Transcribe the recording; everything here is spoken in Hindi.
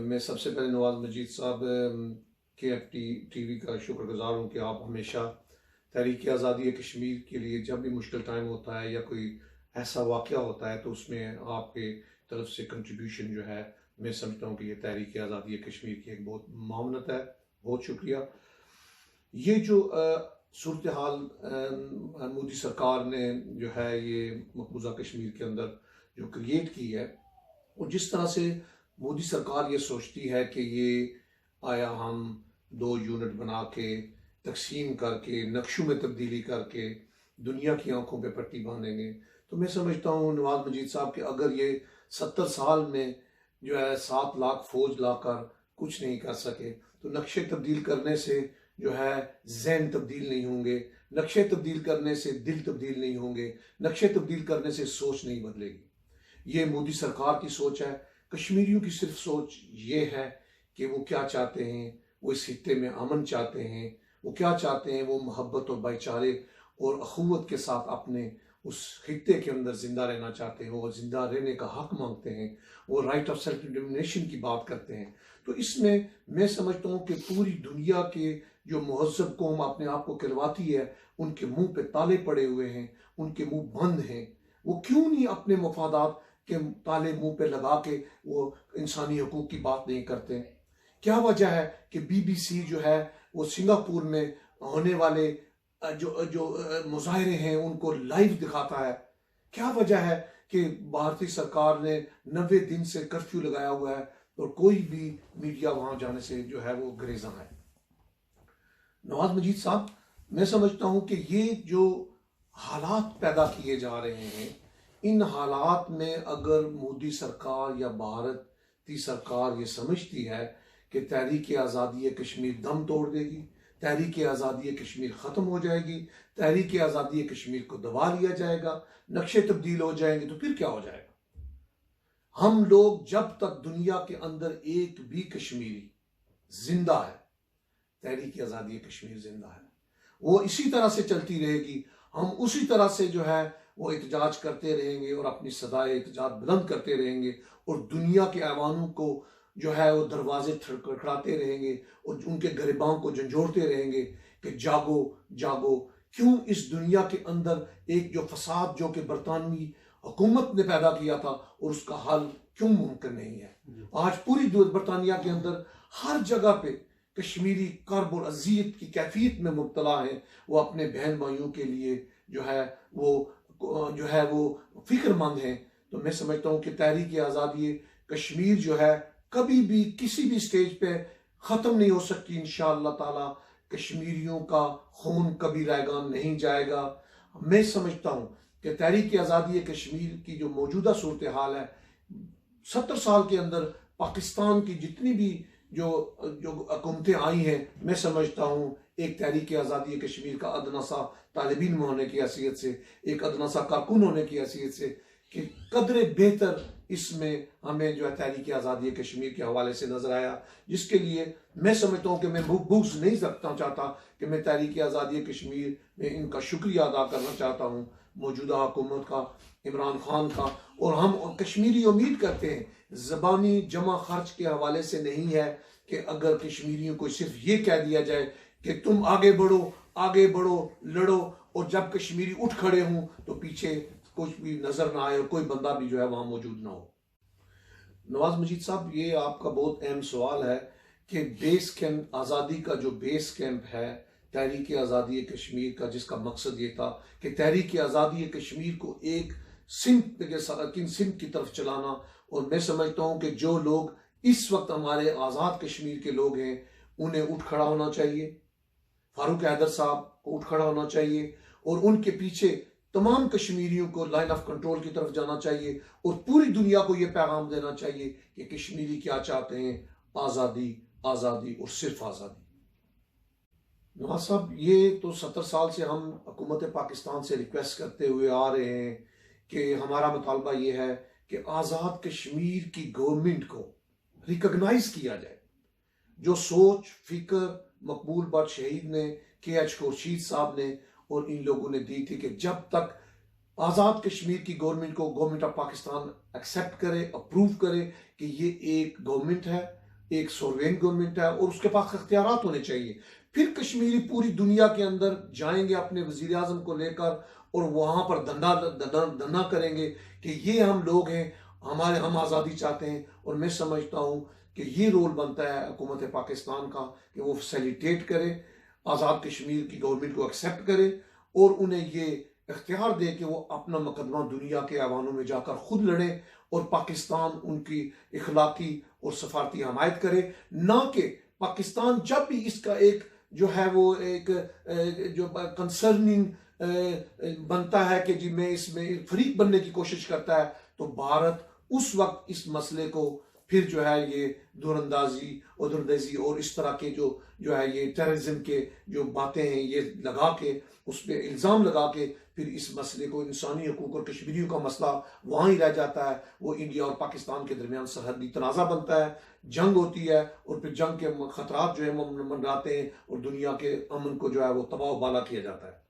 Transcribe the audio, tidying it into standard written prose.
मैं सबसे पहले नवाज़ मजीद साहब KFTV का शुक्रगुजार हूँ कि आप हमेशा तहरीक आज़ादी कश्मीर के लिए जब भी मुश्किल टाइम होता है या कोई ऐसा वाक़या होता है तो उसमें आपके तरफ से कंट्रीब्यूशन जो है, मैं समझता हूँ कि ये तहरीक आज़ादी कश्मीर की एक बहुत मामनत है। बहुत शुक्रिया। ये जो सूरत हाल मोदी सरकार ने जो है ये मकबूजा कश्मीर के अंदर जो क्रिएट की है, और जिस तरह से मोदी सरकार ये सोचती है कि ये आया हम 2 यूनिट बना के तकसीम करके नक्शों में तब्दीली करके दुनिया की आंखों पे पट्टी बांधेंगे, तो मैं समझता हूँ नवाज मजीद साहब कि अगर ये 70 साल में जो है 7 लाख फौज लाकर कुछ नहीं कर सके, तो नक्शे तब्दील करने से जो है जहन तब्दील नहीं होंगे, नक्शे तब्दील करने से दिल तब्दील नहीं होंगे, नक्शे तब्दील करने से सोच नहीं बदलेगी। ये मोदी सरकार की सोच है। कश्मीरियों की सिर्फ सोच ये है कि वो क्या चाहते हैं, वो इस खित्ते में अमन चाहते हैं, वो क्या चाहते हैं, वो मोहब्बत और भाईचारे और अखुवत के साथ अपने उस खित्ते के अंदर जिंदा रहना चाहते हैं, वो जिंदा रहने का हक मांगते हैं, वो राइट ऑफ सेल्फ डिटर्मिनेशन की बात करते हैं। तो इसमें मैं समझता हूँ कि पूरी दुनिया के जो महज़ब कौम अपने आप को कहलवाती है, उनके मुंह पे ताले पड़े हुए हैं, उनके मुंह बंद हैं। वो क्यों नहीं अपने मफादात के ताले मुंह पे लगा के वो इंसानी हकूक की बात नहीं करते? क्या वजह है कि BBC जो है वो सिंगापुर में होने वाले जो जो मुजाहरे हैं उनको लाइव दिखाता है? क्या वजह है कि भारतीय सरकार ने 90 दिन से कर्फ्यू लगाया हुआ है और कोई भी मीडिया वहां जाने से जो है वो गुरेज़ा है? नवाज मजीद साहब, मैं समझता हूं कि ये जो हालात पैदा किए जा रहे हैं, इन हालात में अगर मोदी सरकार या भारत की सरकार ये समझती है कि तहरीक आज़ादी कश्मीर दम तोड़ देगी, तहरीक आज़ादी कश्मीर ख़त्म हो जाएगी, तहरीक आज़ादी कश्मीर को दबा लिया जाएगा, नक्शे तब्दील हो जाएंगे, तो फिर क्या हो जाएगा? हम लोग जब तक दुनिया के अंदर एक भी कश्मीरी जिंदा है, तहरीक आज़ादी कश्मीर जिंदा है, वो इसी तरह से चलती रहेगी। हम उसी तरह से जो है वो एहतजाज करते रहेंगे और अपनी सदाए एहतजाज बुलंद करते रहेंगे और दुनिया के ऐवानों को जो है वो दरवाजे खड़खड़ाते रहेंगे और उनके गरिबाओं को झंझोड़ते रहेंगे कि जागो जागो। क्यों इस दुनिया के अंदर एक जो फसाद जो कि बरतानवी हुकूमत ने पैदा किया था और उसका हल क्यों मुमकिन नहीं है? आज पूरी बरतानिया के अंदर हर जगह पे कश्मीरी कर्ब और अजियत की कैफियत में मुब्तला है। वो अपने बहन भाइयों के लिए जो है वो फिक्रमंद हैं। तो मैं समझता हूँ कि तहरीक आज़ादी कश्मीर जो है कभी भी किसी भी स्टेज पे ख़त्म नहीं हो सकती। इंशाअल्लाह ताला कश्मीरियों का खून कभी रैगान नहीं जाएगा। मैं समझता हूँ कि तहरीक आज़ादी कश्मीर की जो मौजूदा सूरत हाल है, 70 साल के अंदर पाकिस्तान की जितनी भी जो हुकूमतें आई हैं, मैं समझता हूँ एक तहरीक आज़ादी कश्मीर का अदना सा तालिब इल्म होने की हैसियत से, एक अदना सा कारकुन होने की हैसियत से, कि कदरे बेहतर इसमें हमें जो है तहरीक आज़ादी कश्मीर के हवाले से नजर आया, जिसके लिए मैं समझता हूँ कि मैं बुग्ज़ नहीं रखना चाहता कि मैं तहरीक आज़ादी कश्मीर में इनका शुक्रिया अदा करना चाहता हूँ, मौजूदा हुकूमत का, इमरान खान का। और हम कश्मीरी उम्मीद करते हैं, ज़बानी जमा खर्च के हवाले से नहीं है कि अगर कश्मीरियों को सिर्फ ये कह दिया जाए कि तुम आगे बढ़ो लड़ो, और जब कश्मीरी उठ खड़े हों तो पीछे कुछ भी नजर ना आए और कोई बंदा भी जो है वहां मौजूद ना हो। नवाज मजीद साहब, ये आपका बहुत अहम सवाल है कि बेस कैंप आज़ादी का जो बेस कैंप है तहरीक आज़ादी कश्मीर का, जिसका मकसद ये था कि तहरीक आज़ादी कश्मीर को एक सिंध की तरफ चलाना। और मैं समझता हूँ कि जो लोग इस वक्त हमारे आज़ाद कश्मीर के लोग हैं, उन्हें उठ खड़ा होना चाहिए, फारूक हैदर साहब को उठ खड़ा होना चाहिए और उनके पीछे तमाम कश्मीरियों को लाइन ऑफ कंट्रोल की तरफ जाना चाहिए और पूरी दुनिया को यह पैगाम देना चाहिए कि कश्मीरी क्या चाहते हैं, आज़ादी, आज़ादी और सिर्फ आज़ादी। नवाज साहब, ये तो 70 साल से हम हुकूमत पाकिस्तान से रिक्वेस्ट करते हुए आ रहे हैं कि हमारा मुतालबा ये है कि आज़ाद कश्मीर की गवर्नमेंट को रिकॉग्नाइज किया जाए। जो सोच फिक्र मकबूल बट शहीद ने, KH खुर्शीद साहब ने और इन लोगों ने दी थी कि जब तक आज़ाद कश्मीर की गवर्नमेंट को गवर्नमेंट ऑफ पाकिस्तान एक्सेप्ट करे, अप्रूव करे कि ये एक गवर्नमेंट है, एक सोवरेन गवर्नमेंट है और उसके पास अख्तियारात होने चाहिए। फिर कश्मीरी पूरी दुनिया के अंदर जाएंगे अपने वजीर आजम को लेकर और वहां पर धंधा धंधा धंधा करेंगे कि ये हम लोग हैं, हम आज़ादी चाहते हैं। और मैं समझता हूँ कि ये रोल बनता है हुकूमत पाकिस्तान का कि वो फैसिलिटेट करे, आज़ाद कश्मीर की गवर्नमेंट को एक्सेप्ट करे और उन्हें ये इख्तियार दे कि वो अपना मुकदमा दुनिया के ऐवानों में जाकर खुद लड़े और पाकिस्तान उनकी इखलाकी और सफारती हमायत करे। ना कि पाकिस्तान जब भी इसका एक जो है वो एक जो कंसर्निंग बनता है कि जी मैं इसमें फरीक बनने की कोशिश करता है, तो भारत उस वक्त इस मसले को फिर जो है ये दूरंदाजी और इस तरह के जो है ये टेररिज्म के जो बातें हैं ये लगा के उस पर इल्ज़ाम लगा के फिर इस मसले को, इंसानी हकूक और कश्मीरियों का मसला वहाँ ही रह जाता है। वो इंडिया और पाकिस्तान के दरमियान सरहदी तनाज़ा बनता है, जंग होती है और फिर जंग के खतरात जो है वो मंडराते हैं और दुनिया के अमन को जो है वो तबाह बाला किया जाता है।